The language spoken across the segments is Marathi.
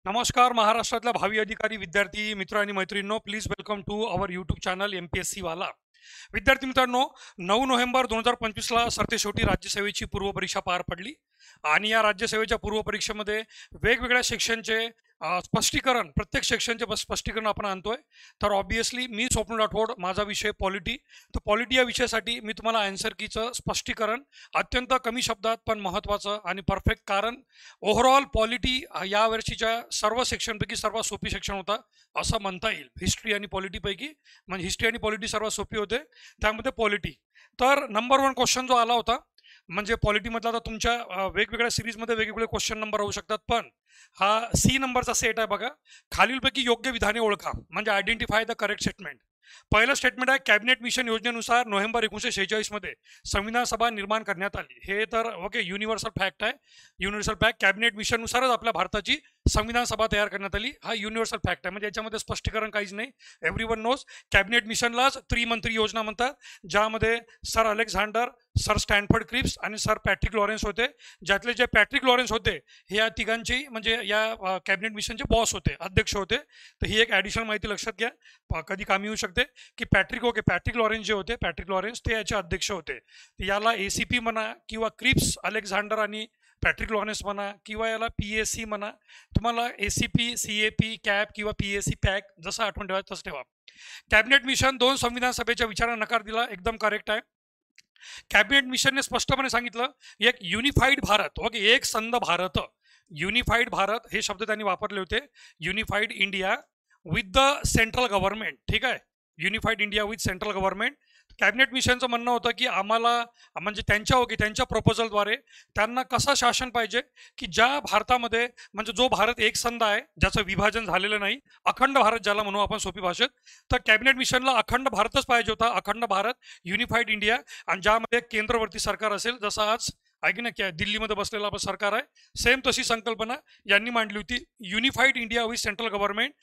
नमस्कार महाराष्ट्रातल्या भावी अधिकारी विद्यार्थी मित्र आणि मैत्रिणींनो, please welcome to our YouTube channel MPSC वाला. विद्यार्थी मित्रांनो, 9 नोव्हेंबर 2025ला सरतेशेवटी राज्यसेवेची पूर्वपरीक्षा पार पडली आणि या राज्यसेवेच्या पूर्वपरीक्षेमध्ये वेगवेगळ्या सेक्शनचे स्पष्टीकरण, प्रत्येक सेक्शनचे स्पष्टीकरण आपण आणतोय. तर ऑब्विसली मी स्वप्न राठोड, माझा विषय पॉलिटी. तर पॉलिटी या विषयासाठी मी तुम्हाला आन्सर कीचं स्पष्टीकरण अत्यंत कमी शब्दात पण महत्त्वाचं आणि परफेक्ट, कारण ओव्हरऑल पॉलिटी या वर्षीच्या सर्व सेक्शनपैकी सर्वात सोपी सेक्शन होता असं म्हणता येईल. हिस्ट्री आणि पॉलिटीपैकी म्हणजे हिस्ट्री आणि पॉलिटी सर्वात सोपी होते, त्यामध्ये पॉलिटी. तर नंबर 1 क्वेश्चन जो आला होता म्हणजे पॉलिटीमधला, तर तुमच्या वेगवेगळ्या सिरीजमध्ये वेगवेगळे क्वेश्चन नंबर होऊ शकतात, पण हा C नंबरचा सेट आहे बघा. खालीलपैकी योग्य विधाने ओळखा म्हणजे आयडेंटिफाय द करेक्ट स्टेटमेंट. पहिलं स्टेटमेंट आहे, कॅबिनेट मिशन योजनेनुसार नोव्हेंबर 1946 मध्ये संविधान सभा निर्माण करण्यात आली. हे तर ओके, युनिव्हर्सल फॅक्ट आहे. युनिव्हर्सल फॅक्ट, कॅबिनेट मिशननुसारच आपल्या भारताची संविधान सभा तयार करण्यात आली. हा युनिव्हर्सल फॅक्ट आहे, म्हणजे याच्यामध्ये स्पष्टीकरण काहीच नाही. Everyone knows. कॅबिनेट मिशनलाच त्रिमंत्री योजना म्हणतात, ज्यामध्ये sir Alexander, sir Stanford Cripps आणि सर पॅट्रिक लॉरेन्स होते. ज्यातले जे पॅट्रिक लॉरेन्स होते हे या तिघांची म्हणजे या कॅबिनेट मिशनचे बॉस होते, अध्यक्ष होते. तर ही एक ॲडिशनल माहिती लक्षात घ्या, कधी कामी येऊ शकते की पॅट्रिक लॉरेन्स जे होते, पॅट्रिक लॉरेन्स ते याचे अध्यक्ष होते. याला ACP म्हणा किंवा क्रिप्स अलेक्झांडर आणि पॅट्रिक लॉरेन्स म्हणा किंवा याला PAC म्हणा. तुम्हाला ACP, CAP, कॅप किंवा PAC पॅक जसं आठवण ठेवा तसं ठेवा. कॅबिनेट मिशन 2 संविधान सभेच्या विचारांना नकार दिला, एकदम करेक्ट आहे. कॅबिनेट मिशनने स्पष्टपणे सांगितलं एक युनिफाईड भारत, ओके, एक संघ भारत, युनिफाईड भारत हे शब्द त्यांनी वापरले होते. Unified India with the central government, ठीक आहे, unified India with central government. Cabinet मिशनचं म्हणणं होतं की आम्हाला म्हणजे त्यांच्या प्रपोजलद्वारे त्यांना कसं शासन पाहिजे की ज्या भारतामध्ये म्हणजे जो भारत एक संघ आहे, ज्याचं विभाजन झालेलं नाही, अखंड भारत ज्याला म्हणू आपण सोपी भाषेत. तर कॅबिनेट मिशनला अखंड भारतच पाहिजे होता, अखंड भारत, युनिफाईड इंडिया, आणि ज्यामध्ये केंद्रवर्ती सरकार असेल, जसं आज आहे की नाही दिल्लीमध्ये बसलेलं आपलं सरकार आहे, सेम तशी संकल्पना यांनी मांडली होती. Unified India with central government,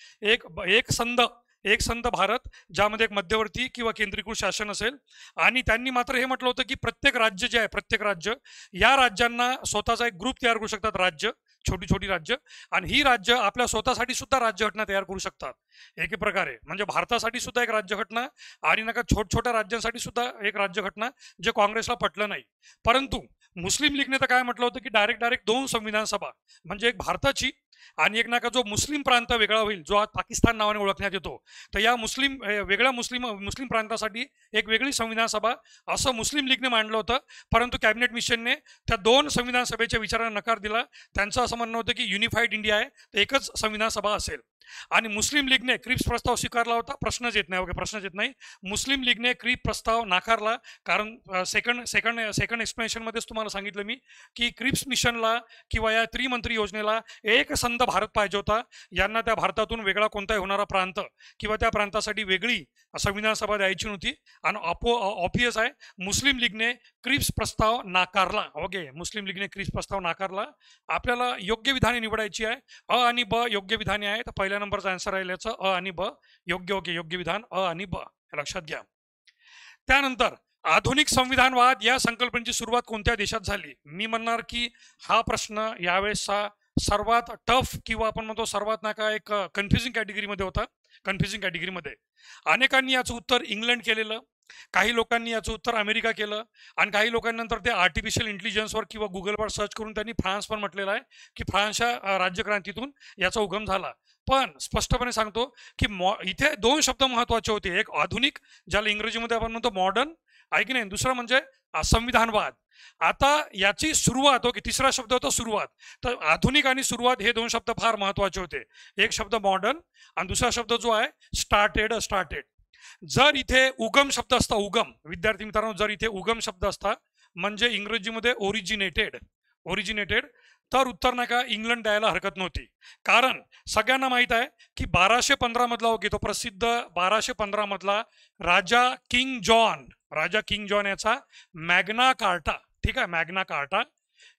एक संघ भारत, ज्यामध्ये एक मध्यवर्ती किंवा केंद्रीकृत शासन असेल. आणि त्यांनी मात्र हे म्हटलं होतं की प्रत्येक राज्य जे आहे, प्रत्येक राज्य या राज्यांना स्वतःचा एक ग्रुप तयार करू शकतात, राज्य, छोटी छोटी राज्य, आणि ही राज्य आपल्या स्वतःसाठी सुद्धा राज्यघटना तयार करू शकतात एक प्रकारे. म्हणजे भारतासाठी सुद्धा एक राज्यघटना आणि नका छोट्या राज्यांसाठी सुद्धा एक राज्यघटना, जे काँग्रेसला पटलं नाही. परंतु मुस्लिम लीगने तर काय म्हटलं होतं की डायरेक्ट 2 संविधान सभा, म्हणजे एक भारताची आणि एक नाका जो मुस्लिम प्रांत वेगळा होईल, जो आज पाकिस्तान नावाने ओळखण्यात येतो, तर या वेगळ्या मुस्लिम प्रांतासाठी एक वेगळी संविधान सभा असं मुस्लिम लीगने मांडलं होतं. परंतु कॅबिनेट मिशनने त्या 2 संविधान सभेच्या विचारांना नकार दिला. त्यांचं असं म्हणणं होतं की युनिफाईड इंडिया आहे तर एकच संविधान सभा असेल. आणि मुस्लिम लीगने क्रिप्स प्रस्ताव स्वीकारला होता, प्रश्नच येत नाही, ओके, प्रश्नच येत नाही. मुस्लिम लीगने क्रिप्स प्रस्ताव नाकारला, कारण सेकंड एक्सप्लेनेशनमध्येच तुम्हाला सांगितलं मी की क्रिप्स मिशनला किंवा या त्रिमंत्री योजनेला एक संघ भारत पाहिजे होता. यांना त्या भारतातून वेगळा कोणताही होणारा प्रांत किंवा त्या प्रांतासाठी वेगळी संविधान सभा द्यायची नव्हती. आणि ऑब्वियस आहे, मुस्लिम लीगने क्रिप्स प्रस्ताव नाकारला, ओके, मुस्लिम लीगने क्रिप्स प्रस्ताव नाकारला. आपल्याला योग्य विधाने निवडायची आहे, अ आणि ब योग्य विधाने आहे. तर पहिल्या नंबरचा आन्सर आहे याचं अ आणि ब, योग्य, ओके, योग्य विधान अ आणि ब, लक्षात घ्या. त्यानंतर आधुनिक संविधानवाद या संकल्पनेची सुरुवात कोणत्या देशात झाली? मी म्हणणार की हा प्रश्न यावेळेसचा सर्वात टफ किंवा आपण म्हणतो सर्वात नाका एक कन्फ्युजिंग कॅटेगरीमध्ये होता. कन्फ्युजिंग कॅटेगरीमध्ये अनेकांनी याचं उत्तर इंग्लंड केलेलं, काही लोकांनी याचं उत्तर अमेरिका केलं, आणि काही लोकांनंतर ते आर्टिफिशियल इंटेलिजन्सवर किंवा गुगलवर सर्च करून त्यांनी फ्रान्स पण म्हटलेलं आहे की फ्रान्सच्या राज्यक्रांतीतून याचा उगम झाला. पण स्पष्टपणे सांगतो की इथे 2 शब्द महत्वाचे होते, एक आधुनिक, ज्याला इंग्रजीमध्ये आपण म्हणतो मॉडर्न, आहे की नाही, दुसरं म्हणजे संविधानवाद. आता याची सुरुवात, ओके, तिसरा शब्द होता सुरुवात. तर आधुनिक आणि सुरुवात हे 2 शब्द फार महत्वाचे होते. एक शब्द मॉडर्न आणि दुसरा शब्द जो आहे स्टार्टेड. जर इथे उगम शब्द असता, उगम, विद्यार्थी मित्रांनो, जर इथे उगम शब्द असता म्हणजे इंग्रजीमध्ये ओरिजिनेटेड, तर उत्तर नका इंग्लंड द्यायला हरकत नव्हती. कारण सगळ्यांना माहित आहे की 1215 मधला, ओके, तो प्रसिद्ध 1215 मधला राजा किंग जॉन याचा मॅग्ना कार्टा, ठीक आहे, मॅग्ना कार्टा,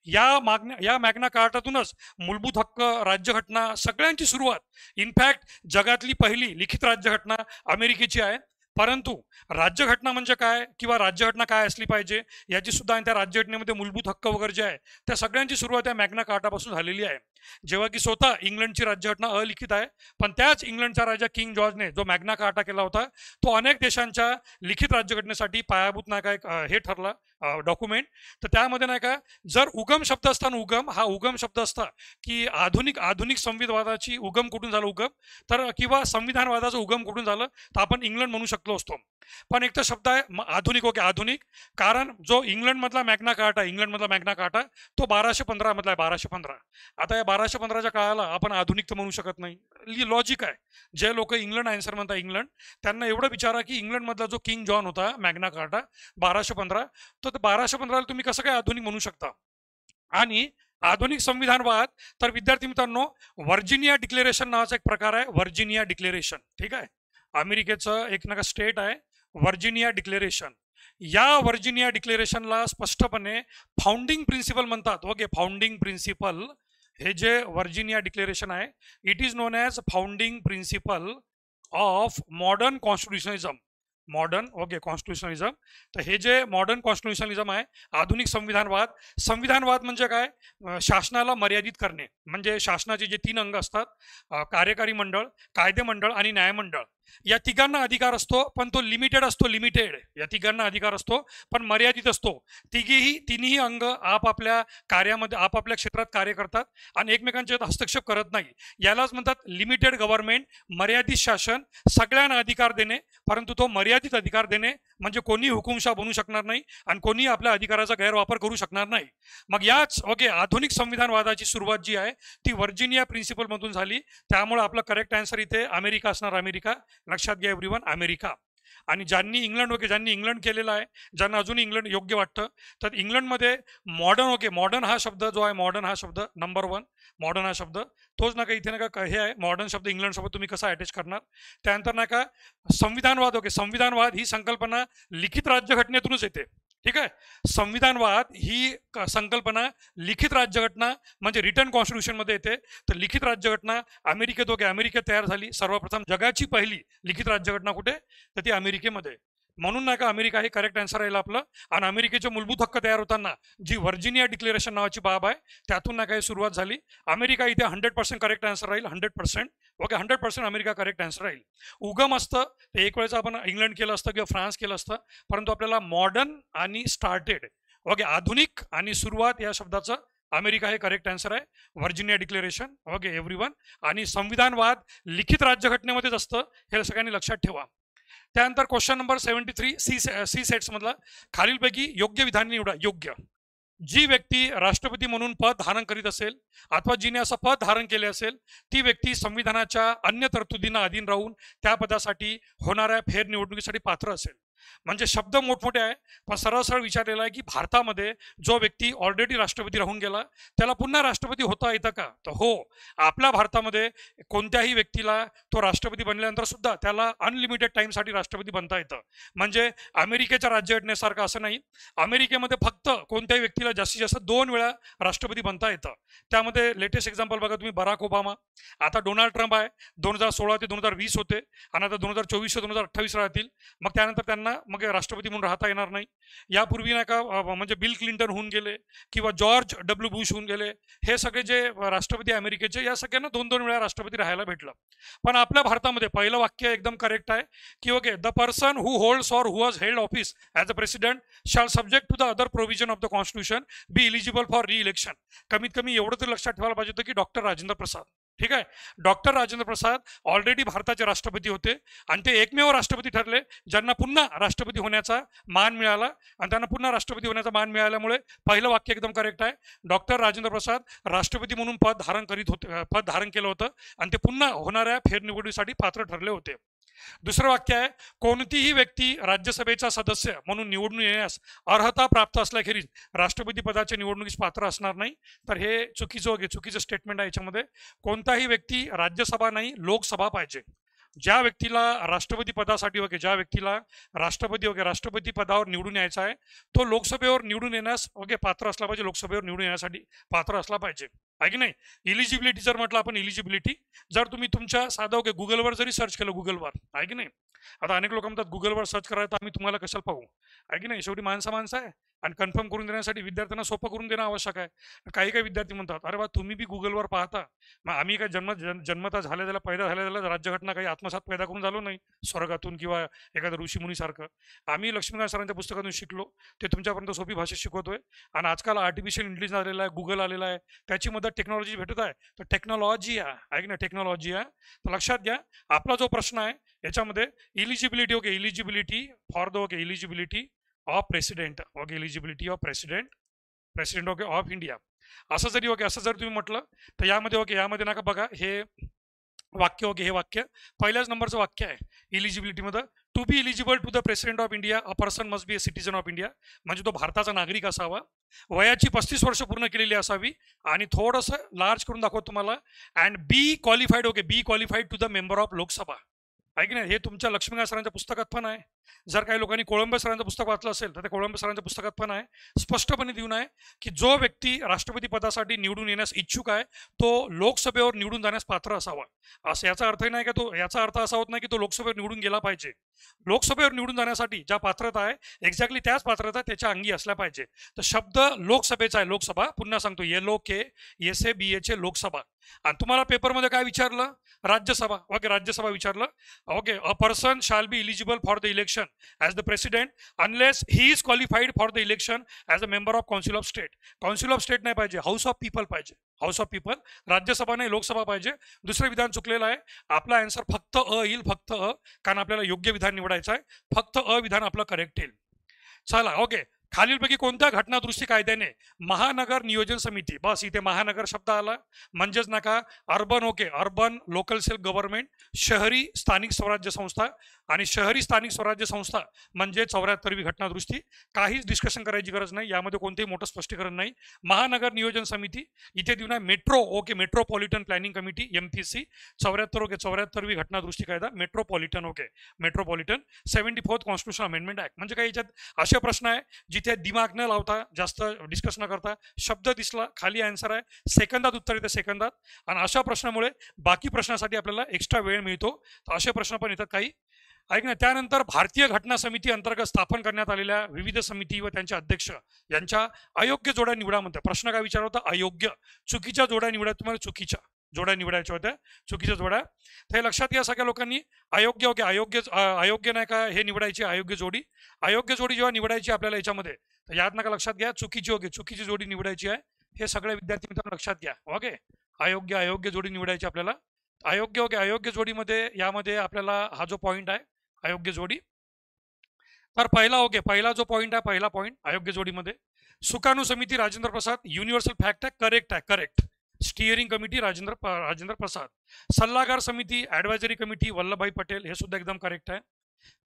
या मॅग्ना कार्टातूनच मूलभूत हक्क, राज्यघटना सगळ्यांची सुरुवात. इनफॅक्ट जगातली पहिली लिखित राज्यघटना अमेरिकेची आहे. परंतु राज्यघटना म्हणजे काय किंवा राज्यघटना काय असली पाहिजे याची सुद्धा, आणि त्या राज्यघटनेमध्ये मूलभूत हक्क वगैरे जे आहे त्या सगळ्यांची सुरुवात या मॅग्ना कार्टापासून झालेली आहे. जेव्हा की स्वतः इंग्लंडची राज्यघटना अलिखित आहे, पण त्याच इंग्लंडचा राजा किंग जॉर्जने जो मॅग्ना कार्टा केला होता तो अनेक देशांच्या लिखित राज्यघटनेसाठी पायाभूत नाही का एक हे ठरला डॉक्युमेंट. तर त्यामध्ये नाही का जर उगम शब्द असताना उगम हा उगम शब्द असता की आधुनिक आधुनिक संविधानाची उगम कुठून झालं उगम, तर किंवा संविधानवादाचं उगम कुठून झालं तर आपण इंग्लंड म्हणू शकलो असतो. पण एक तर शब्द आहे आधुनिक, ओके आधुनिक, कारण जो इंग्लंडमधला मॅग्ना कार्टा इंग्लंडमधला मॅग्ना कार्टा तो 1215 मधला आहे, 1215. आता या 1215च्या काळाला आपण आधुनिक तर म्हणू शकत नाही. लॉजिक आहे, जे लोक इंग्लंड आन्सर म्हणतात इंग्लंड, त्यांना एवढं विचारा की इंग्लंडमधला जो किंग जॉन होता मॅग्ना कार्टा 1215, तो 1215ला तुम्ही कसं काय आधुनिक म्हणू शकता. आणि आधुनिक संविधानवाद, तर विद्यार्थी मित्रांनो व्हर्जिनिया डिक्लेरेशन नावाचा एक प्रकार आहे, व्हर्जिनिया डिक्लेरेशन. ठीक आहे, अमेरिकेचं एक नका स्टेट आहे व्हर्जिनिया डिक्लेरेशन. या व्हर्जिनिया डिक्लेरेशनला स्पष्टपणे फाउंडिंग प्रिन्सिपल म्हणतात. ओके, फाउंडिंग प्रिन्सिपल, हे जे व्हर्जिनिया डिक्लेरेशन आहे it is known as founding principle of modern constitutionism. Modern, okay, constitutionalism. तर हे जे मॉडर्न कॉन्स्टिट्युशनलिझम आहे, आधुनिक संविधानवाद. संविधानवाद म्हणजे काय, शासनाला मर्यादित करणे. म्हणजे शासनाचे जे 3 अंग असतात, कार्यकारी मंडळ, कायदे मंडळ आणि न्यायमंडळ, या तिघांना अधिकार असतो पण तो लिमिटेड असतो. लिमिटेड, या तिघांना अधिकार असतो पण मर्यादित असतो. तिन्ही अंग आपापल्या कार्यामध्ये आपापल्या क्षेत्रात कार्य करतात आणि एकमेकांच्या हस्तक्षेप करत नाही. यालाच म्हणतात लिमिटेड गव्हर्नमेंट, मर्यादित शासन. सगळ्यांना अधिकार देणे, परंतु तो मर्यादित अधिकार देणे, म्हणजे कोणी हुकुमशाह बनू शकणार नाही आणि कोणी आपल्या अधिकाराचा गैरवापर करू शकणार नाही. मग याच ओके आधुनिक संविधानवादाची सुरुवात जी आहे ती व्हर्जिनिया प्रिन्सिपल मधून झाली. त्यामुळे आपलं करेक्ट आन्सर इथे अमेरिका असणार. अमेरिका, लक्षात घ्या एव्हरीवन, अमेरिका. आणि ज्यांनी इंग्लंड, ओके, ज्यांनी इंग्लंड केलेलं आहे, ज्यांना अजून इंग्लंड योग्य वाटतं, तर इंग्लंडमध्ये मॉडर्न, ओके, मॉडर्न हा शब्द जो आहे, मॉडर्न हा शब्द नंबर 1, मॉडर्न हा शब्द तोच नका इथे नका हे आहे मॉडर्न शब्द इंग्लंड सोबत तुम्ही कसा अटॅच करणार. त्यानंतर नका संविधानवाद, ओके, संविधानवाद ही संकल्पना लिखित राज्यघटनेतूनच येते. ठीक आहे, संविधानवाद ही संकल्पना लिखित राज्यघटना म्हणजे रिटर्न कॉन्स्टिट्यूशन मध्ये येते. तर लिखित राज्यघटना अमेरिकेत, ओके, अमेरिकेत तयार झाली सर्वप्रथम. जगाची पहिली लिखित राज्यघटना कुठे, तर ती अमेरिकेमध्ये. म्हणून नाही का अमेरिका हे करेक्ट आन्सर राहील आपलं. आणि अमेरिकेचे मूलभूत हक्क तयार होताना जी व्हर्जिनिया डिक्लेरेशन नावाची बाब आहे त्यातून नाही काय सुरुवात झाली. अमेरिका इथे 100% करेक्ट आन्सर राहील. 100%, ओके, 100% अमेरिका करेक्ट आन्सर राहील. उगम असतं ते एक वेळेस आपण इंग्लंड केलं असतं किंवा फ्रान्स केलं असतं, परंतु आपल्याला मॉडर्न आणि स्टार्टेड, ओके, आधुनिक आणि सुरुवात या शब्दाचं अमेरिका हे करेक्ट आन्सर आहे. Virginia declaration, okay everyone. आणि संविधानवाद लिखित राज्यघटनेमध्येच असतं, हे सगळ्यांनी लक्षात ठेवा. त्यानंतर क्वेश्चन नंबर 73 सी सेट्स मधला खालीलपैकी योग्य विधान निवडा. योग्य, जी व्यक्ती राष्ट्रपती म्हणून पद धारण करीत असेल अथवा जिने असं पद धारण केले असेल ती व्यक्ती संविधानाच्या अन्य तरतुदींना अधीन राहून त्या पदासाठी होणाऱ्या फेरनिवडणुकीसाठी पात्र असेल. म्हणजे शब्द मोठमोठे आहे पण सरळ सरळ विचारलेला आहे की भारतामध्ये जो व्यक्ती ऑलरेडी राष्ट्रपती राहून गेला त्याला पुन्हा राष्ट्रपती होता येतं का, तर हो, आपल्या भारतामध्ये कोणत्याही व्यक्तीला तो राष्ट्रपती बनल्यानंतर सुद्धा त्याला अनलिमिटेड टाइमसाठी राष्ट्रपती बनता येतं. म्हणजे अमेरिकेच्या राज्यघटनेसारखं असं नाही. अमेरिकेमध्ये फक्त कोणत्याही व्यक्तीला जास्तीत जास्त 2 वेळा राष्ट्रपती बनता येतं. त्यामध्ये लेटेस्ट एक्झाम्पल बघा तुम्ही, बराक ओबामा, आता डोनाल्ड ट्रम्प आहे, 2016 ते 2020 होते आणि आता 2024 ते 2028 राहतील. मग त्यानंतर त्यांना मग राष्ट्रपती म्हणून राहता येणार नाही. यापूर्वी नाही का म्हणजे बिल क्लिंटन होऊन गेले किंवा जॉर्ज डब्ल्यू बुश होऊन गेले, हे सगळे जे राष्ट्रपती अमेरिकेचे या सगळ्यांना 2-2 वेळा राष्ट्रपती राहायला भेटलं. पण आपल्या भारतामध्ये पहिलं वाक्य एकदम करेक्ट आहे की okay, the person who holds or who has held office as a president shall subject to the other provision of the constitution be eligible for re election. कमीत कमी एवढं तरी लक्षात ठेवायला पाहिजे होतं की डॉक्टर राजेंद्र प्रसाद, ठीक आहे, डॉक्टर राजेंद्र प्रसाद ऑलरेडी भारताचे राष्ट्रपती होते आणि ते एकमेव राष्ट्रपती ठरले ज्यांना पुन्हा राष्ट्रपती होण्याचा मान मिळाला. आणि त्यांना पुन्हा राष्ट्रपती होण्याचा मान मिळाल्यामुळे पहिलं वाक्य एकदम करेक्ट आहे. डॉक्टर राजेंद्र प्रसाद राष्ट्रपती म्हणून पद धारण केलं होतं आणि ते पुन्हा होणाऱ्या फेरनिवडणुकीसाठी पात्र ठरले होते. दुसरं वाक्य आहे, कोणतीही व्यक्ती राज्यसभेचा सदस्य म्हणून निवडून येण्यास अर्हता प्राप्त असल्याखेरीज राष्ट्रपती पदाच्या निवडणुकीस पात्र असणार नाही. तर हे चुकीचं स्टेटमेंट आहे. याच्यामध्ये कोणताही व्यक्ती राज्यसभा नाही, लोकसभा पाहिजे. ज्या व्यक्तीला राष्ट्रपती पदासाठी राष्ट्रपती पदावर निवडून यायचा आहे तो लोकसभेवर निवडून येण्यास पात्र असला पाहिजे, लोकसभेवर निवडून येण्यासाठी पात्र असला पाहिजे, आहे की नाही. इलिजिबिलिटी जर म्हटलं आपण, इलिजिबिलिटी जर तुम्ही तुमच्या साधं गुगलवर जरी सर्च केलं, गुगलवर, आहे की नाही. आता अनेक लोक म्हणतात गुगलवर सर्च करायचं आम्ही तुम्हाला कशाला पाहू, आहे की नाही, शेवटी माणसं आहे, आणि कन्फर्म करून देण्यासाठी विद्यार्थ्यांना सोपं करून देणं आवश्यक आहे. काही काही विद्यार्थी म्हणतात, अरे बा तुम्ही बी गुगलवर पाहता, मग आम्ही काय जन्मता पैदा झाल्या राज्यघटना काही आत्मसात पैदा करून झालो नाही स्वर्गातून किंवा एखाद्या ऋषीमुनीसारखं. आम्ही लक्ष्मीनारायण सरांच्या पुस्तकातून शिकलो, ते तुमच्यापर्यंत सोपी भाषेत शिकवतोय. आणि आजकाल आर्टिफिशियल इंटेलिजन्स आलेला आहे, गुगल आलेला आहे, त्याची मदत टेक्नॉलॉजी भेटत आहे. तर टेक्नॉलॉजी आहे ना, टेक्नॉलॉजी आहे. तर लक्षात घ्या, आपला जो प्रश्न आहे याच्यामध्ये eligibility, okay, eligibility for the, okay, eligibility of president, okay, eligibility of president okay of India, असं जरी, ओके, असं जर तुम्ही म्हटलं तर यामध्ये, ओके, यामध्ये नका बघा हे वाक्य, ओके, हे वाक्य पहिल्याच नंबरचं वाक्य आहे इलिजिबिलिटीमध्ये. To be eligible to the president of India a person must be a citizen of India, म्हणजे तो भारताचा नागरिक असावा, वयाची 35 वर्ष पूर्ण केलेली असावी, आणि थोडंसं लार्ज करून दाखवतो तुम्हाला, and be qualified, okay, be qualified to the member of Lok Sabha. आहे की नाही, हे तुमच्या लक्ष्मीनारायण सरांच्या पुस्तकात पण आहे. जर काही लोकांनी कोळंबे सरांचं पुस्तक वाचलं असेल तर ते कोळंबे सरांच्या पुस्तकात पण आहे, स्पष्टपणे देऊन आहे की जो व्यक्ती राष्ट्रपती पदासाठी निवडून येण्यास इच्छुक आहे तो लोकसभेवर निवडून जाण्यास पात्र असावा. असं याचा अर्थ नाही का तो, याचा अर्थ असा होत नाही की तो लोकसभेवर निवडून गेला पाहिजे. लोकसभेवर निवडून जाण्यासाठी ज्या पात्रता आहे एक्झॅक्टली त्याच पात्रता त्याच्या अंगी असल्या पाहिजे. तर शब्द लोकसभेचा आहे, लोकसभा, पुन्हा सांगतो, LOKSABA लोकसभा. आणि तुम्हाला पेपरमध्ये काय विचारलं, राज्यसभा, ओके, राज्यसभा विचारलं, okay, a person shall be eligible for the election as the president unless he is qualified for the election as a member of council of state. Council of state नाही पाहिजे, हाऊस ऑफ पीपल पाहिजे, हाऊस ऑफ पीपल. राज्यसभा नाही, लोकसभा पाहिजे. दुसरं विधान चुकलेलं आहे, आपला आन्सर फक्त अ येईल, फक्त अ, कारण आपल्याला योग्य विधान निवडायचं आहे, फक्त अ विधान आपलं करेक्ट येईल. चला, ओके, खालीलपैकी कोणत्या घटनादुरुस्ती कायद्याने महानगर नियोजन समिती, बस इथे महानगर शब्द आला म्हणजेच नका, urban, okay, urban local self government, शहरी स्थानिक स्वराज्य संस्था, आणि शहरी स्थानिक स्वराज्य संस्था म्हणजे 74वी घटनादुरुस्ती. काहीच डिस्कशन करायची गरज नाही, यामध्ये कोणतेही मोठं स्पष्टीकरण नाही. महानगर नियोजन समिती इथे देऊन आहे metro, okay, metropolitan planning committee, MPC 74, okay, 74वी घटनादुरुस्ती कायदा, metropolitan, okay, metropolitan. 74th constitution amendment act. म्हणजे काही याच्यात असे प्रश्न आहे जिथे दिमाग न लावता, जास्त डिस्कस न करता, शब्द दिसला खाली आन्सर आहे, सेकंदात उत्तर येते, सेकंदात. आणि अशा प्रश्नामुळे बाकी प्रश्नासाठी आपल्याला एक्स्ट्रा वेळ मिळतो. तर असे प्रश्न पण येतात काही. ऐक ना, त्यानंतर भारतीय घटना समिती अंतर्गत स्थापन करण्यात आलेल्या विविध समिती व त्यांचे अध्यक्ष यांच्या अयोग्य जोड्या निवडा म्हणते. प्रश्न काय विचारला होता, अयोग्य, चुकीच्या जोड्या निवडा, तुम्हाला चुकीच्या जोड्या निवडायच्या होत्या, चुकीच्या जोड्या. तर हे लक्षात घ्या सगळ्या लोकांनी, अयोग्य, ओके, अयोग्य नाही का हे निवडायची, अयोग्य जोडी. अयोग्य जोडी जेव्हा निवडायची आपल्याला याच्यामध्ये, तर यात नका लक्षात घ्या चुकीची, ओके, चुकीची जोडी निवडायची आहे. हे सगळे विद्यार्थी मित्रांनो लक्षात घ्या, ओके. अयोग्य जोडी निवडायची आपल्याला. अयोग्य, ओके, अयोग्य जोडीमध्ये यामध्ये आपल्याला हा जो पॉईंट आहे अयोग्य जोडी, तर पहिला, ओके, पहिला जो पॉईंट आहे, पहिला पॉईंट अयोग्य जोडीमध्ये, सुकाणू समिती राजेंद्र प्रसाद, युनिव्हर्सल फॅक्ट आहे, करेक्ट आहे, correct. Steering committee Rajendra Prasad. सल्लागार समिती ऍडवायझरी कमिटी वल्लभभाई पटेल, हे सुद्धा एकदम करेक्ट आहे.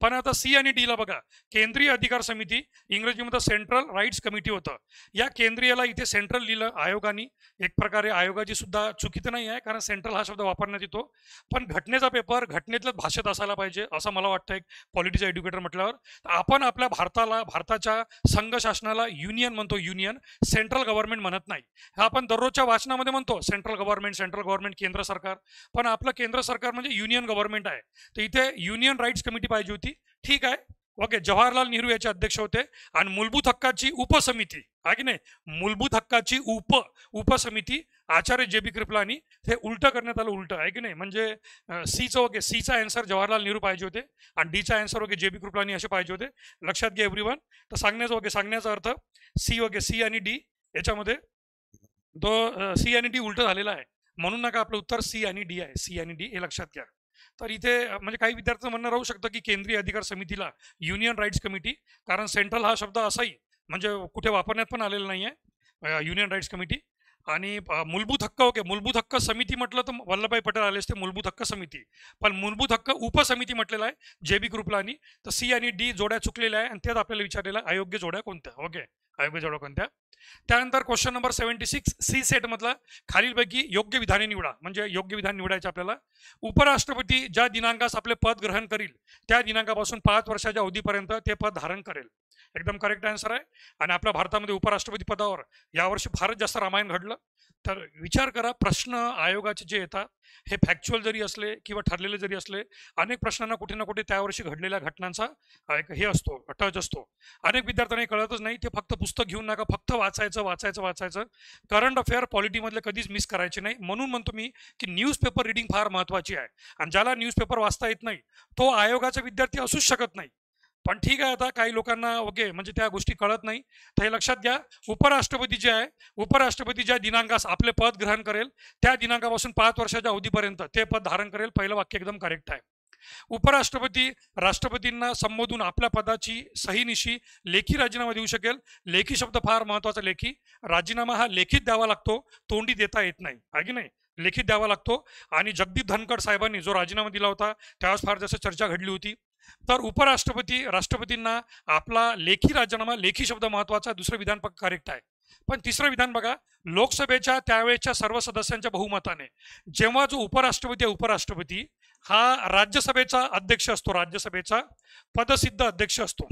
पण आता सी आणि डी ला बघा, केंद्रीय अधिकार समिती, इंग्रजीमध्ये सेंट्रल राईट्स कमिटी होतं. या केंद्रीयला इथे सेंट्रल लिहिलं आयोगाने, एक प्रकारे आयोगाची सुद्धा चुकी तर नाही आहे, कारण सेंट्रल हा शब्द वापरण्यात येतो. पण घटनेचा पेपर घटनेतल्याच भाषेत असायला पाहिजे असं मला वाटतं, एक पॉलिटिक्स एज्युकेटर म्हटल्यावर. आपण आपल्या भारताच्या संघ शासनाला युनियन म्हणतो, युनियन, सेंट्रल गव्हर्नमेंट म्हणत नाही. हा आपण दररोजच्या वाचनामध्ये म्हणतो सेंट्रल गव्हर्नमेंट, केंद्र सरकार, पण आपलं केंद्र सरकार म्हणजे युनियन गव्हर्नमेंट आहे. तर इथे युनियन राईट्स कमिटी पाहिजे होती, ठीक आहे, ओके. जवाहरलाल नेहरू याचे अध्यक्ष होते. आणि मूलभूत हक्काची उपसमिती आहे की नाही, मूलभूत हक्काची उपसमिती आचार्य JB कृपलानी, हे उलट करण्यात आलं, उलट आहे की नाही, म्हणजे सीचं, ओके, सीचा आन्सर जवाहरलाल नेहरू पाहिजे होते आणि डीचा आन्सर, ओके, JB कृपलानी असे पाहिजे होते. लक्षात घ्या एव्हरीवन. तर सांगण्याचं, ओके, सांगण्याचा अर्थ सी, ओके, सी आणि डी याच्यामध्ये तो सी आणि डी उलट झालेला आहे, म्हणून नका आपलं उत्तर सी आणि डी आहे, सी आणि डी हे लक्षात घ्या. तर इथे म्हणजे काही विद्यार्थ्यांचं म्हणणं राहू शकतं की केंद्रीय अधिकार समितीला युनियन राईट्स कमिटी, कारण सेंट्रल हा शब्द असाही म्हणजे कुठे वापरण्यात पण आलेला नाही आहे, युनियन राईट्स कमिटी. आणि मूलभूत हक्क, ओके, मूलभूत हक्क समिती म्हटलं तर वल्लभभाई पटेल आले असते, मूलभूत हक्क समिती. पण मूलभूत हक्क उपसमिती म्हटलेलं आहे JB कृपलानी. तर सी आणि डी जोड्या चुकलेल्या आहे आणि त्यात आपल्याला विचारलेलं अयोग्य जोड्या कोणत्या, ओके, अयोग्य जोड्या कोणत्या. त्यानंतर क्वेश्चन नंबर 76 सी सेट मधला, खालीलपैकी योग्य विधाने निवडा, म्हणजे योग्य विधान निवडायचे आपल्याला. उपराष्ट्रपती ज्या दिनांकास आपले पद ग्रहण करील त्या दिनांकापासून 5 वर्षाच्या अवधीपर्यंत ते पद धारण करेल. एकदम करेक्ट आन्सर आहे. आणि आपल्या भारतामध्ये उपराष्ट्रपती पदावर यावर्षी फारच जास्त रामायण घडलं. तर विचार करा, प्रश्न आयोगाचे जे येतात हे फॅक्च्युअल जरी असले किंवा ठरलेले जरी असले, अनेक प्रश्नांना कुठे ना कुठे त्यावर्षी घडलेल्या घटनांचा एक हे असतो, टच असतो. अनेक विद्यार्थ्यांना हे कळतच नाही. ते फक्त पुस्तक घेऊन नका, फक्त वाचायचं वाचायचं वाचायचं. करंट अफेअर पॉलिटीमधले कधीच मिस करायचे नाही. म्हणून म्हणतो मी की न्यूजपेपर रिडिंग फार महत्त्वाची आहे. आणि ज्याला न्यूजपेपर वाचता येत नाही तो आयोगाचा विद्यार्थी असूच शकत नाही. पण ठीक आहे, आता काही लोकांना ओके म्हणजे त्या गोष्टी कळत नाही. तर हे लक्षात घ्या, उपराष्ट्रपती जे आहे, उपराष्ट्रपती ज्या दिनांकास आपले पद ग्रहण करेल त्या दिनांकापासून 5 वर्षाच्या अवधीपर्यंत ते पद धारण करेल. पहिलं वाक्य एकदम करेक्ट आहे. उपराष्ट्रपती राष्ट्रपतींना संबोधून आपल्या पदाची सहीनिशी लेखी राजीनामा देऊ शकेल. लेखी शब्द फार महत्वाचा. लेखी राजीनामा हा लेखित द्यावा लागतो, तोंडी देता येत नाही, आहे की नाही? लेखित द्यावा लागतो. आणि जगदीप धनखड साहेबांनी जो राजीनामा दिला होता त्यावेळेस फार जास्त चर्चा घडली होती. तर उपराष्ट्रपती राष्ट्रपतींना आपला लेखी राजीनामा, लेखी शब्द महत्वाचा. दुसरं विधान करेक्ट आहे. पण तिसरं विधान बघा, लोकसभेच्या त्यावेळेच्या सर्व सदस्यांच्या बहुमताने जेव्हा जो उपराष्ट्रपती आहे, उपराष्ट्रपती हा राज्यसभेचा अध्यक्ष असतो, राज्यसभेचा पदसिद्ध अध्यक्ष असतो,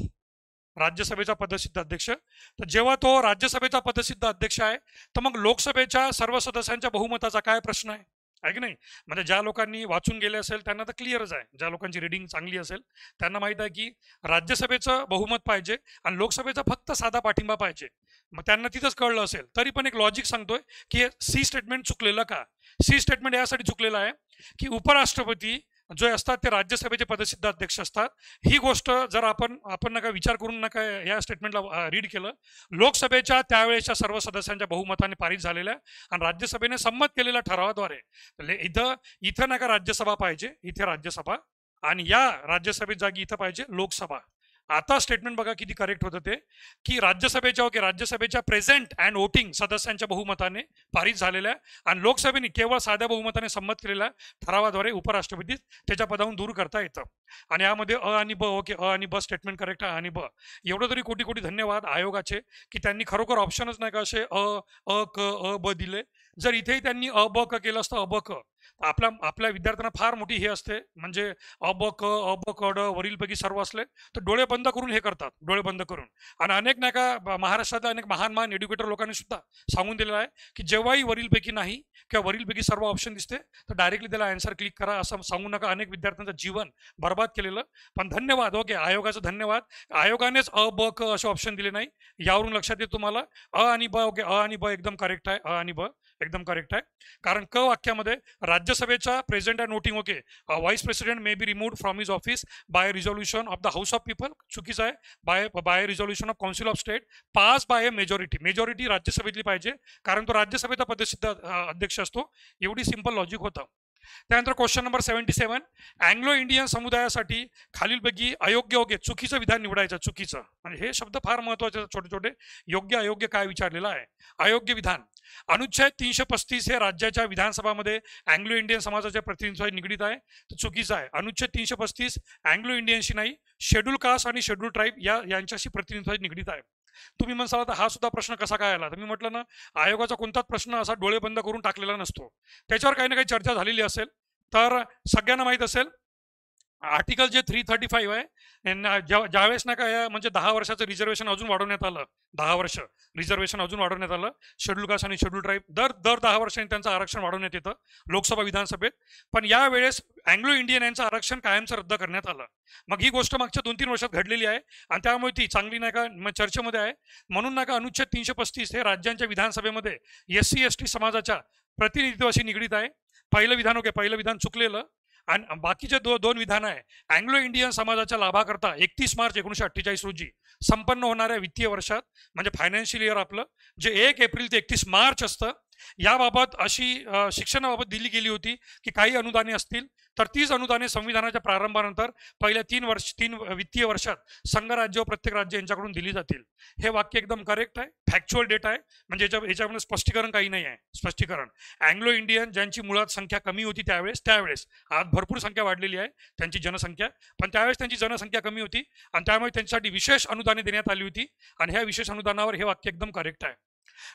राज्यसभेचा पदसिद्ध अध्यक्ष. तर जेव्हा तो राज्यसभेचा पदसिद्ध अध्यक्ष आहे, तर मग लोकसभेच्या सर्व सदस्यांच्या बहुमताचा काय प्रश्न आहे, आहे की नाही? म्हणजे ज्या लोकांनी वाचून गेले असेल त्यांना तर क्लिअरच आहे. ज्या लोकांची रिडिंग चांगली असेल त्यांना माहित आहे की राज्यसभेचं बहुमत पाहिजे आणि लोकसभेचा फक्त साधा पाठिंबा पाहिजे. मग त्यांना तिथंच कळलं असेल. तरी पण एक लॉजिक सांगतोय की सी स्टेटमेंट चुकलेलं का. सी स्टेटमेंट यासाठी चुकलेलं आहे की उपराष्ट्रपती जे असतात ते राज्यसभेचे पदसिद्ध अध्यक्ष असतात. ही गोष्ट जर आपण नका विचार करून नका या स्टेटमेंटला रीड केलं, लोकसभेच्या त्यावेळेच्या सर्व सदस्यांच्या बहुमताने पारित झालेल्या आणि राज्यसभेने संमत केलेल्या ठरावाद्वारे इथं नका राज्यसभा पाहिजे, इथे राज्यसभा, आणि या राज्यसभेत जागी इथं पाहिजे लोकसभा. आता स्टेटमेंट बघा किती करेक्ट होतं ते, की राज्यसभेच्या प्रेझेंट अँड वोटिंग सदस्यांच्या बहुमताने पारित झालेल्या आणि लोकसभेने केवळ साध्या बहुमताने संमत केलेल्या ठरावाद्वारे उपराष्ट्रपती त्याच्या पदावरून दूर करता येतं. आणि यामध्ये अ आणि ब, ओके, अ आणि ब स्टेटमेंट करेक्ट आहे. आणि ब एवढं तरी कोटी कोटी धन्यवाद आयोगाचे की त्यांनी खरोखर ऑप्शनच नाही का असे अ ब दिले. जर इथेही त्यांनी अ ब क केलं असतं, अ ब क, आपल्या विद्यार्थ्यांना फार मोठी हे असते, म्हणजे अ ब क ड वरीलपैकी सर्व असले तर डोळे बंद करून हे करतात, डोळे बंद करून. आणि अनेक नाही का महाराष्ट्रातल्या अनेक महान एड्युकेटर लोकांनी सुद्धा सांगून दिलेलं आहे की जेव्हाही वरीलपैकी नाही किंवा वरीलपैकी सर्व ऑप्शन दिसते तर डायरेक्टली त्याला आन्सर क्लिक करा, असं सांगू नका. अनेक विद्यार्थ्यांचं जीवन बर्बाद केलेलं. पण धन्यवाद, ओके, आयोगाचं धन्यवाद. आयोगानेच अ ब क असे ऑप्शन दिले नाही. यावरून लक्षात येते तुम्हाला अ आणि ब, ओके, अ आणि ब एकदम करेक्ट आहे, अ आणि ब एकदम करेक्ट आहे. कारण क वाक्यामध्ये राज्यसभेचा present and voting, okay, vice president may be removed from his office by resolution of the house of people, चुकीचं आहे. By resolution of council of state passed by a majority राज्यसभेतली पाहिजे, कारण तो राज्यसभेचा पदसिद्ध अध्यक्ष असतो. एवढी सिंपल लॉजिक होतं. त्यानंतर क्वेश्चन नंबर 77, अँग्लो इंडियन समुदायासाठी खालीलपैकी अयोग्य, ओके, चुकीचं विधान निवडायचं. चुकीचं म्हणजे हे शब्द फार महत्वाचे, छोटे छोटे. योग्य अयोग्य काय विचारलेलं आहे. अयोग्य विधान, अनुच्छेद 335 हे राज्याच्या विधानसभामध्ये अँग्लो इंडियन समाजाच्या प्रतिनिधित्वाशी निगडीत आहे, तर चुकीचं आहे. अनुच्छेद 335 अँग्लो इंडियनशी नाही, शेड्यूल कास्ट आणि शेड्यूल ट्राईब यांच्याशी प्रतिनिधित्वाशी निगडीत आहे. तुम्ही म्हणसाल आता हा सुद्धा प्रश्न कसा काय आला, तर मी म्हटलं ना, आयोगाचा कोणताच प्रश्न असा डोळे बंद करून टाकलेला नसतो. त्याच्यावर काही ना काही चर्चा झालेली असेल. तर सगळ्यांना माहीत असेल आर्टिकल जे 335 आहे, ज्यावेळेस ना काय म्हणजे 10 वर्षाचं रिझर्वेशन अजून वाढवण्यात आलं, 10 वर्ष रिझर्वेशन अजून वाढवण्यात आलं. शेड्यूल कास्ट आणि शेड्यूल ट्राईब दर 10 वर्षांनी त्यांचं आरक्षण वाढवण्यात येतं लोकसभा विधानसभेत. पण यावेळेस अँग्लो इंडियन यांचं आरक्षण कायमचं रद्द करण्यात आलं. मग ही गोष्ट मागच्या 2-3 वर्षात घडलेली आहे आणि त्यामुळे ती चांगली नाही का चर्चेमध्ये आहे. म्हणून नाही का अनुच्छेद 335 हे राज्यांच्या विधानसभेमध्ये SC ST समाजाच्या प्रतिनिधित्वाशी निगडीत आहे. पहिलं विधान, ओके, पहिलं विधान चुकलेलं. आणि बाकीचे दोन विधान आहे. अँग्लो इंडियन समाजाच्या लाभाकरता 31 मार्च 1948 रोजी संपन्न होणाऱ्या वित्तीय वर्षात, म्हणजे फायनान्शियल इयर आपलं जे 1 एप्रिल ते 31 मार्च असतं, याबाबत अशी शिक्षणाबाबत दिली गेली होती की काही अनुदाने असतील तर तीच अनुदाने संविधानाच्या प्रारंभानंतर पहिल्या 3 वित्तीय वर्षात संघराज्य व प्रत्येक राज्य यांच्याकडून दिली जातील. हे वाक्य एकदम करेक्ट आहे, फॅक्च्युअल डेटा आहे. म्हणजे याच्यामध्ये स्पष्टीकरण काही नाही आहे. स्पष्टीकरण, अँग्लो इंडियन ज्यांची मुळात संख्या कमी होती त्यावेळेस आज भरपूर संख्या वाढलेली आहे त्यांची जनसंख्या, पण त्यावेळेस त्यांची जनसंख्या कमी होती आणि त्यामुळे त्यांच्यासाठी विशेष अनुदाने देण्यात आली होती आणि ह्या विशेष अनुदानावर हे वाक्य एकदम करेक्ट आहे.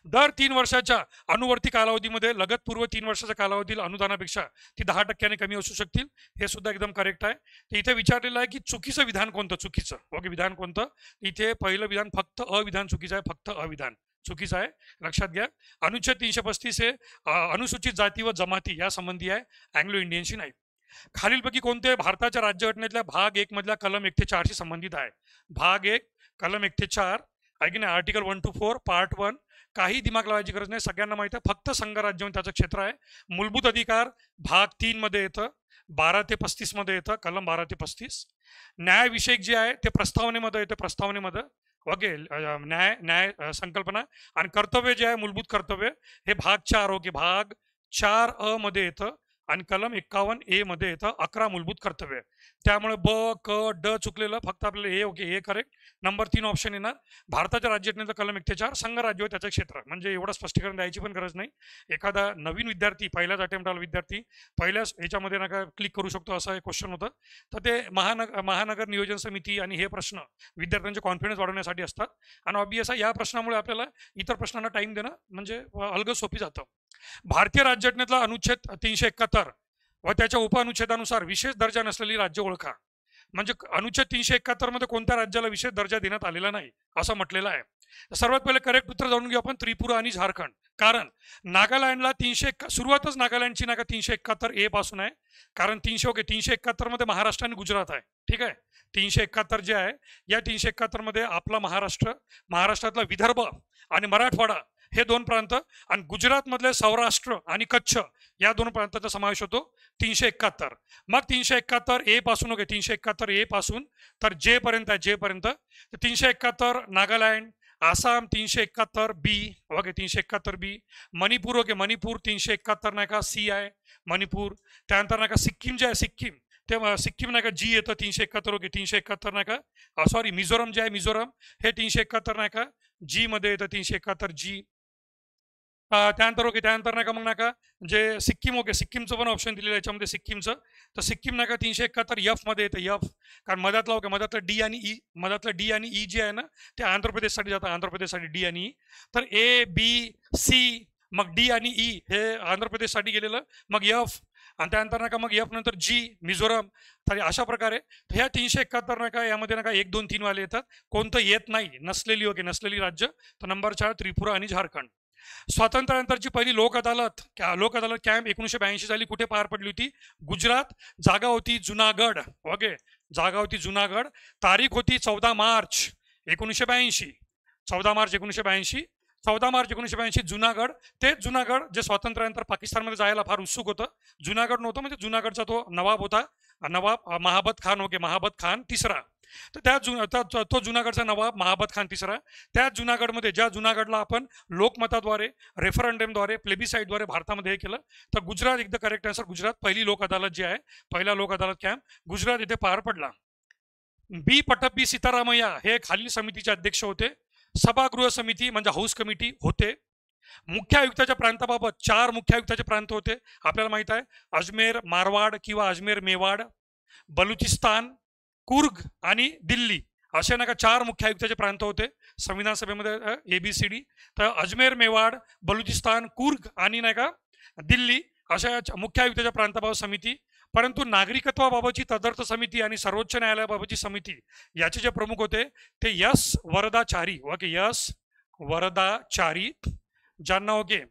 दर 3 वर्षाच्या अनुवर्ती कालावधीमध्ये लगतपूर्व 3 वर्षाच्या कालावधील अनुदानापेक्षा ती 10% कमी असू शकतील. हे सुद्धा एकदम करेक्ट आहे. तर इथे विचारलेलं आहे की चुकीचं विधान कोणतं, चुकीचं ओके विधान कोणतं. इथे पहिलं विधान फक्त अविधान चुकीचं आहे, फक्त अविधान चुकीचं आहे, लक्षात घ्या. अनुच्छेद 335 हे अनुसूचित जाती व जमाती या संबंधी आहे, अँग्लो इंडियनशी नाही. खालीलपैकी कोणते भारताच्या राज्यघटनेतल्या भाग 1 मधल्या कलम 1 ते 4 शी संबंधित आहे. भाग 1 कलम 1 ते 4 आहे की नाही, आर्टिकल 1 to 4 पार्ट 1. काही दिमाग लावायची गरज नाही, सगळ्यांना माहिती आहे, फक्त संघराज्य त्याचं क्षेत्र आहे. मूलभूत अधिकार भाग 3 मध्ये येतं, 12 ते 35 मध्ये येतं, कलम 12 ते 35. न्यायविषयक जे आहे ते प्रस्तावनेमध्ये येते, प्रस्तावनेमध्ये ओके न्याय संकल्पना. आणि कर्तव्य जे आहे मूलभूत कर्तव्य हे भाग 4 ओके भाग 4 मध्ये येतं आणि कलम 51A मध्ये येतं 11 मूलभूत कर्तव्य. त्यामुळे ब क ड चुकलेलं, फक्त आपल्याला ए okay A correct. Number 3 option येणार. भारताच्या राज्यघटनेचं कलम 1 ते 4 संघराज्य त्याचं क्षेत्र, म्हणजे एवढं स्पष्टीकरण द्यायची पण गरज नाही. एखादा नवीन विद्यार्थी पहिल्याच अटेम्प्टला विद्यार्थी पहिल्याच ह्याच्यामध्ये नका क्लिक करू शकतो असं एक क्वेश्चन होतं. तर ते महानगर नियोजन समिती आणि हे प्रश्न विद्यार्थ्यांचे कॉन्फिडन्स वाढवण्यासाठी असतात. आणि ऑब्वियस या प्रश्नामुळे आपल्याला इतर प्रश्नांना टाइम देणं म्हणजे अलगद सोपी जातं. भारतीय राज्यघटनेतला अनुच्छेद 371 व त्याच्या उपअनुच्छेदानुसार विशेष दर्जा नसलेली राज्य ओळखा. म्हणजे अनुच्छेद 371 मध्ये कोणत्या राज्याला विशेष दर्जा देण्यात आलेला नाही असं म्हटलेलं आहे. सर्वात पहिले करेक्ट उत्तर जाणून घेऊ आपण, त्रिपुरा आणि झारखंड. कारण नागालँडला 300 सुरुवातच नागालँडची नाका 371A पासून आहे. कारण 371 मध्ये महाराष्ट्र आणि गुजरात आहे, ठीक आहे. 371 जे आहे या 371 मध्ये आपला महाराष्ट्रातला विदर्भ आणि मराठवाडा हे 2 प्रांत आणि गुजरात मधले सौराष्ट्र आणि कच्छ या 2 प्रांतांचा समावेश होतो 371. मग 371A पासून ओके 371A पासून तर जे पर्यंत आहे, जे पर्यंत 371 Nagaland, Assam 371B okay 371B, Manipur okay Manipur 371 नाही का सी आहे मणिपूर. त्यानंतर नाही का सिक्कीम जे आहे सिक्कीम ते सिक्कीम नाही का जी येतं 371 ओके 371 नाही का. सॉरी मिझोरम जे आहे मिझोरम हे 371 नाही का जी मध्ये येतं 371 जी. त्यानंतर ओके त्यानंतर नाही का मग नाही का जे सिक्कीम ओके सिक्कीमचं पण ऑप्शन दिलेलं आहे याच्यामध्ये सिक्कीमचं. तर सिक्कीम नाही का 371 एफ मध्ये येतं एफ. कारण मधातला ओके मधातलं डी आणि ई, मधातलं डी आणि ई जे आहे ना ते आंध्र प्रदेशसाठी जातं, आंध्र प्रदेशसाठी डी आणि ई. तर ए बी सी मग डी आणि ई हे आंध्र प्रदेशसाठी गेलेलं, मग एफ आणि त्यानंतर नाही का मग एफ नंतर जी मिझोरम. तर अशा प्रकारे ह्या 371 नाही का यामध्ये नाही का 1 2 3 वाले येतात. कोणतं येत नाही नसलेली ओके नसलेली राज्य. तर नंबर 4 त्रिपुरा आणि झारखंड. स्वातंत्र्यानंतरची पहिली लोक अदालत कॅम्प 1982 साली कुठे पार पडली होती? गुजरात. जागा होती जुनागड ओके जागा होती जुनागड. तारीख होती 14 मार्च 1982. 14 मार्च 1982 14 मार्च 1982 जुनागड. तेच जुनागड जे स्वातंत्र्यानंतर पाकिस्तानमध्ये जायला फार उत्सुक होतं. जुनागड नव्हतं म्हणजे जुनागडचा तो नवाब होता, नवाब महाबत खान ओके महाबत खान तिसरा. तर तो जुनागडचा नवाब महाबत खान तिसरा. त्या जुनागडमध्ये ज्या जुनागडला आपण लोकमताद्वारे रेफरंडमद्वारे प्लेबिसाईडद्वारे भारतामध्ये हे केलं. तर गुजरात एकदा करेक्ट आन्सर गुजरात. पहिली लोक अदालत जी आहे पहिला लोक अदालत कॅम्प गुजरात येथे पार पडला. बी पट्टप्पी सीतारामय्या हे खालील समितीचे अध्यक्ष होते. सभागृह समिती म्हणजे हाऊस कमिटी होते. मुख्य आयुक्ताच्या प्रांताबाबत 4 मुख्य आयुक्ताचे प्रांत होते आपल्याला माहित आहे, अजमेर मारवाड किंवा अजमेर मेवाड, बलुचिस्तान, कुर्ग आणि दिल्ली असे नाही का 4 मुख्य आयुक्ताचे प्रांत होते संविधान सभेमध्ये ABCD. तर अजमेर मेवाड बलुचिस्तान कुर्ग आणि नाही का दिल्ली अशा मुख्य आयुक्ताच्या प्रांताबाबत समिती. परंतु नागरिकत्वाबाबतची तदर्थ समिती आणि सर्वोच्च न्यायालयाबाबतची समिती याचे जे प्रमुख होते ते yes Varadachari okay yes Varadachari, ज्यांना ओके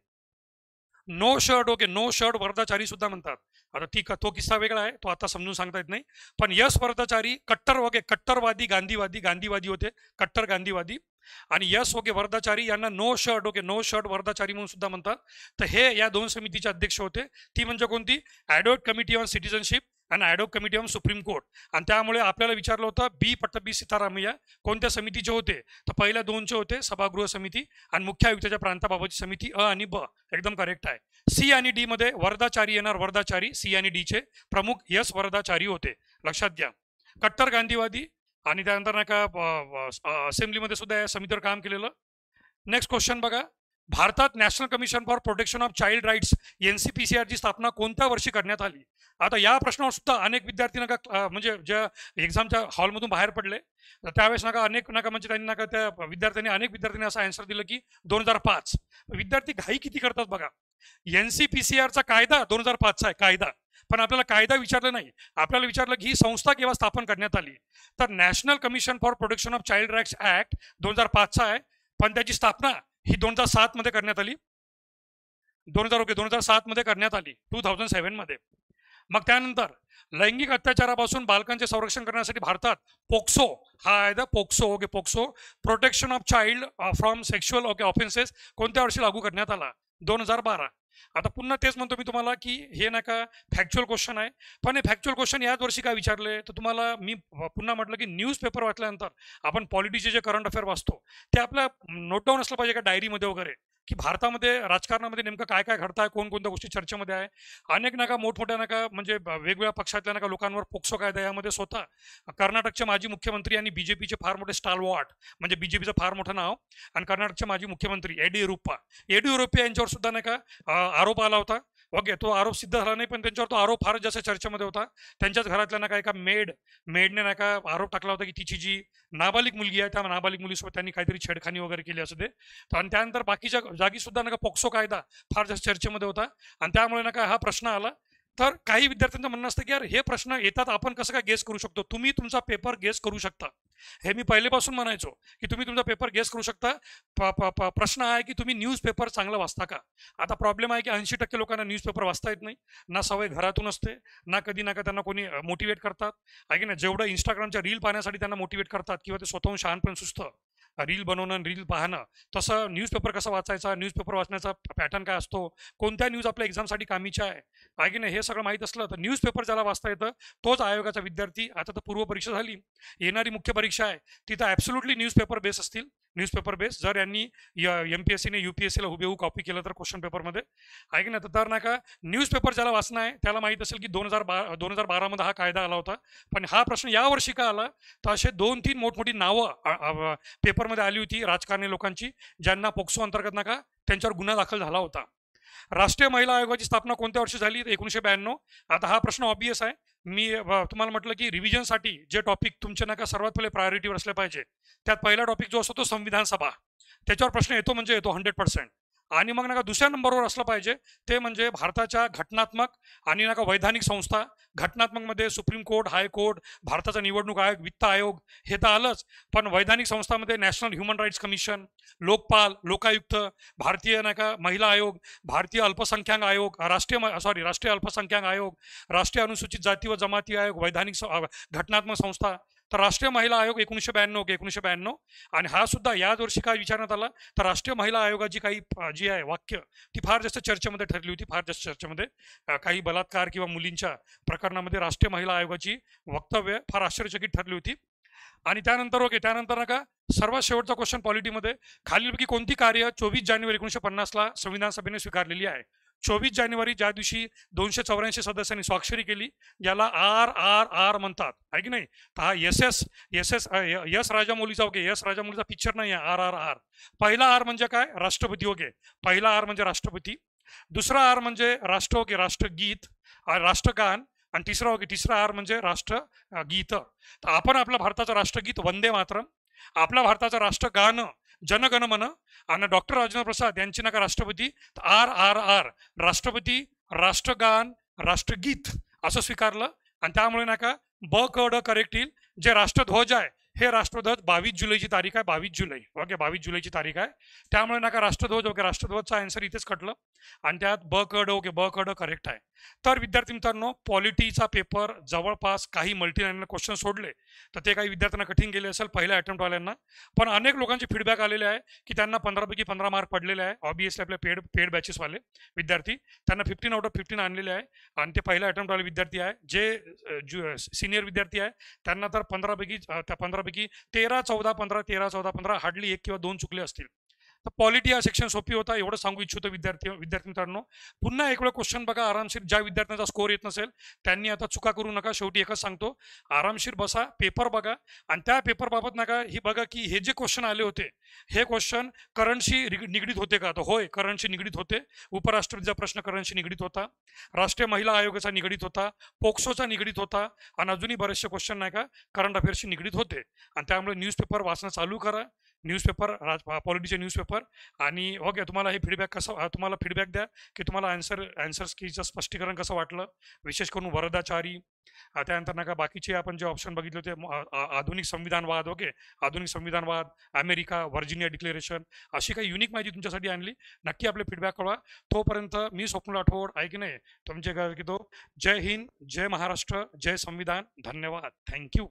नो शर्ट वरदाचारी सुद्धा म्हणतात. आता तो किस्सा वेगळा आहे, तो आता समजून सांगता येत नाही. पण यस वरदाचारी कट्टरवादी गांधीवादी होते, कट्टर गांधीवादी. आणि यस वरदाचारी यांना नो शर्ट वरदाचारी म्हणून सुद्धा म्हणतात. तर हे या 2 समितीचे अध्यक्ष होते. ती म्हणजे कोणती? ॲडहोक कमिटी ऑन सिटिझनशिप आणि ॲडहोक कमिटी ऑन सुप्रीम कोर्ट. आणि त्यामुळे आपल्याला विचारलं होतं बी पट्टबी सीतारामय्या कोणत्या समितीचे होते? तर पहिल्या 2चे होते सभागृह समिती आणि मुख्य आयुक्ताच्या प्रांताबाबतची समिती अ आणि ब एकदम करेक्ट आहे. सी आणि डी मध्ये वरदाचारी येणार वरदाचारी. सी आणि डी चे प्रमुख यस वरदाचारी होते, लक्षात घ्या. कट्टर गांधीवादी आणि त्यानंतर नाही का असेंब्लीमध्ये सुद्धा या समितीवर काम केलेलं. नेक्स्ट क्वेश्चन बघा. भारतात national commission for protection of child rights NCPCR ची स्थापना कोणत्या वर्षी करण्यात आली? आता या प्रश्नावर सुद्धा अनेक विद्यार्थी नका म्हणजे ज्या एक्झामच्या हॉलमधून बाहेर पडले तर त्यावेळेस नका अनेक नका म्हणजे त्यांनी नका त्या विद्यार्थ्यांनी अनेक विद्यार्थ्यांनी असं आन्सर दिलं की 2005. विद्यार्थी घाई किती करतात बघा. NCPCRचा कायदा 2005चा आहे कायदा, पण आपल्याला कायदा विचारलं नाही. आपल्याला विचारलं की ही संस्था केव्हा स्थापन करण्यात आली. तर national commission for protection of child rights act 2005चा आहे, पण त्याची स्थापना ही 2007 मध्ये करण्यात आली. 2007 मध्ये करण्यात आली, 2007 मध्ये. मग त्यानंतर लैंगिक अत्याचारापासून बालकांचे संरक्षण करण्यासाठी भारतात पोक्सो हा आहे POCSO POCSO protection of child from sexual offences कोणत्या वर्षी लागू करण्यात आला. 2012. आता पुन्हा तेच म्हणतो मी तुम्हाला की हे नका फॅक्च्युअल क्वेश्चन आहे, पण हे फॅक्च्युअल क्वेश्चन याच वर्षी काय विचारले तर तुम्हाला मी पुन्हा म्हटलं की न्यूजपेपर वाचल्यानंतर आपण पॉलिटिक्सचे जे करंट अफेअर वाचतो ते आपल्या नोट डाऊन असलं पाहिजे का डायरीमध्ये वगैरे, की भारतामध्ये राजकारणामध्ये नेमकं काय काय घडत आहे, कोणकोणत्या गोष्टी चर्चेमध्ये आहे. अनेक नका मोठमोठ्या नका म्हणजे वेगवेगळ्या पक्षातल्या नका लोकांवर पोक्सो कायदा यामध्ये स्वतः कर्नाटकचे माजी मुख्यमंत्री आणि बीजेपीचे फार मोठे स्टालवॉट म्हणजे बीजेपीचं फार मोठं नाव आणि कर्नाटकचे माजी मुख्यमंत्री येडियुरप्पा यांच्यावर सुद्धा नाही का आरोप आला होता. ओके, तो आरोप सिद्ध झाला नाही, पण त्यांच्यावर तो आरोप फारच जास्त चर्चेमध्ये होता. त्यांच्याच घरातल्या नका एका मेडने नका आरोप टाकला होता की तिची जी नाबालिक मुलगी आहे त्या नाबालिक मुलीसोबत त्यांनी काहीतरी छेडखानी वगैरे केली असू दे. आणि त्यानंतर बाकीच्या जागी सुद्धा नका पोक्सो कायदा फार जास्त चर्चेमध्ये होता आणि त्यामुळे नका हा प्रश्न आला. तर काही विद्यार्थ्यांचं म्हणणं असतं की यार हे प्रश्न येतात आपण कसं काय गेस करू शकतो. तुम्ही तुमचा पेपर गेस करू शकता, हे मी पहिलेपासून म्हणायचो की तुम्ही तुमचा पेपर गेस करू शकता. प्रश्न आहे की तुम्ही न्यूजपेपर चांगला वाचता का. आता प्रॉब्लेम आहे की 80% लोकांना न्यूजपेपर वाचता येत नाही, ना सवय घरातून असते, ना कधी ना त्यांना कोणी मोटिवेट करतात आहे की नाही. जेवढं इंस्टाग्रामच्या रील पाहण्यासाठी त्यांना मोटिवेट करतात किंवा ते स्वतःहून शहाणपण सुचतं रील बनवणं रील पाहणं, तसं न्यूजपेपर कसा वाचायचा, न्यूजपेपर वाचण्याचा पॅटर्न काय असतो, कोणत्या न्यूज आपल्या एक्झामसाठी कामीच्या आहे की नाही, हे सगळं माहीत असलं तर न्यूजपेपर ज्याला वाचता येतं तोच आयोगाचा विद्यार्थी. आता तर पूर्व परीक्षा झाली, येणारी मुख्य परीक्षा आहे तिथं ॲब्सोल्युटली न्यूजपेपर बेस असतील. न्यूजपेपर बेस जर यांनी MPSCने UPSCला हुबेहू कॉपी केलं तर क्वेश्चन पेपरमध्ये आहे की नाही. तर नका न्यूजपेपर ज्याला वाचणं आहे त्याला माहीत असेल की 2012 मध्ये हा कायदा आला होता. पण हा प्रश्न यावर्षी का आला तर असे 2-3 मोठमोठी नावं पेपरमध्ये आली होती राजकारणी लोकांची ज्यांना पोक्सो अंतर्गत नका त्यांच्यावर गुन्हा दाखल झाला होता. राष्ट्रीय महिला आयोगाची स्थापना कोणत्या वर्षी झाली 1992. आता हा प्रश्न ऑब्वियस आहे. मी तुम्हाला म्हटलं की रिव्हिजनसाठी जे टॉपिक तुमचे नका सर्वात पहिले प्रायोरिटीवर असले पाहिजे त्यात पहिला टॉपिक जो असतो तो संविधान सभा, त्याच्यावर प्रश्न येतो म्हणजे येतो 100%. आणि मग नका दुसऱ्या नंबरवर असलं पाहिजे ते म्हणजे भारताच्या घटनात्मक आणि नका वैधानिक संस्था. घटनात्मकमध्ये सुप्रीम कोर्ट, हायकोर्ट, भारताचा निवडणूक आयोग, वित्त आयोग हे तर आलंच, पण वैधानिक संस्थांमध्ये national human rights commission, Lokpal, Lokayukta, भारतीय नका महिला आयोग, भारतीय अल्पसंख्याक आयोग, राष्ट्रीय अल्पसंख्याक आयोग, राष्ट्रीय अनुसूचित जाती व जमाती आयोग, वैधानिक घटनात्मक संस्था. तर राष्ट्रीय महिला आयोग 1992 आणि हा सुद्धा याच वर्षी काय विचारण्यात आला तर राष्ट्रीय महिला आयोगाची काही जी आहे वाक्य ती फार जास्त चर्चेमध्ये ठरली होती. फार जास्त चर्चेमध्ये काही बलात्कार किंवा मुलींच्या प्रकरणामध्ये राष्ट्रीय महिला आयोगाची वक्तव्य फार आश्चर्यचकित ठरली होती. आणि त्यानंतर नका सर्वात शेवटचा क्वेश्चन पॉलिटीमध्ये खालीलपैकी कोणती कार्य 24 जानेवारी 1950ला संविधान सभेने स्वीकारलेली आहे. 24 जानेवारी ज्या दिवशी 284 सदस्यांनी स्वाक्षरी केली याला RRR म्हणतात आहे की नाही. तर हा यस राजामौलीचा यस राजामौलीचा पिक्चर नाही आहे RRR. पहिला आर म्हणजे काय राष्ट्रपती पहिला आर म्हणजे राष्ट्रपती, दुसरा आर म्हणजे राष्ट्रगीत राष्ट्रगान आणि तिसरा आर म्हणजे राष्ट्रगीत. तर आपण आपल्या भारताचं राष्ट्रगीत वंदे मातरम, आपल्या भारताचं राष्ट्रगान जनगण मन आणि डॉक्टर राजेंद्र प्रसाद यांची नका राष्ट्रपती RRR राष्ट्रपती राष्ट्रगान राष्ट्रगीत असं स्वीकारलं. आणि त्यामुळे नका ड करेक्ट येईल. जे राष्ट्रध्वज आहे हे राष्ट्रध्वज 22 जुलैची तारीख आहे, 22 जुलैची तारीख आहे. त्यामुळे नका राष्ट्रध्वजचा आन्सर इथेच कटलं आणि त्यात ब ड करेक्ट आहे. तर विद्यार्थी मित्रांनो पॉलिटीचा पेपर जवळपास काही मल्टीलाइनर क्वेश्चन सोडले तर ते काही विद्यार्थ्यांना कठीण गेले असेल पहिल्या अटेम्प्टवाल्यांना, पण अनेक लोकांचे फीडबॅक आलेले आहे की त्यांना 15 पैकी 15 मार्क पडलेले आहे. ऑब्वियसली आपले पेड बॅचेसवाले विद्यार्थी त्यांना 15 आउट ऑफ 15 आणलेले आहे आणि ते पहिल्या अटेम्प्टवाले विद्यार्थी आहे. जे सिनियर विद्यार्थी आहे त्यांना तर 15 पैकी 13, 14, 15 हार्डली 1 किंवा 2 चुकले असतील. तर पॉलिटी हा सेक्शन सोपी होता, एवढं सांगू इच्छितो विद्यार्थी मित्रांनो. पुन्हा एक वेळ क्वेश्चन बघा आरामशीर. ज्या विद्यार्थ्यांचा स्कोर येत नसेल त्यांनी आता चुका करू नका. शेवटी एकच सांगतो, आरामशीर बसा, पेपर बघा आणि त्या पेपर बाबत नका ही बघा की हे जे क्वेश्चन आले होते हे क्वेश्चन करंटशी निगडीत होते का. तर होय, करंटशी निगडीत होते. उपराष्ट्रपतीचा प्रश्न करंटशी निगडीत होता, राष्ट्रीय महिला आयोगाचा निगडीत होता, पोक्सोचा निगडीत होता आणि अजूनही बरेचसे क्वेश्चन नाही का करंट अफेअर्सशी निगडीत होते. आणि त्यामुळे न्यूजपेपर वाचणं चालू करा. न्यूजपेपर, पॉलिटीचे न्यूजपेपर. आणि ओके, तुम्हाला हे फीडबॅक कसं, तुम्हाला फीडबॅक द्या की तुम्हाला आन्सर्स कीचं स्पष्टीकरण कसं वाटलं, विशेष करून वरदाचारी. त्यानंतर नका बाकीचे आपण जे ऑप्शन बघितले होते, आधुनिक संविधानवाद. ओके, आधुनिक संविधानवाद, अमेरिका, व्हर्जिनिया डिक्लेरेशन, अशी काही युनिक माहिती तुमच्यासाठी आणली. नक्की आपले फीडबॅक कळवा. तोपर्यंत मी स्वप्न राठोड आहे की नाही तुमचे काय की तो, जय हिंद, जय महाराष्ट्र, जय संविधान. धन्यवाद, थँक्यू.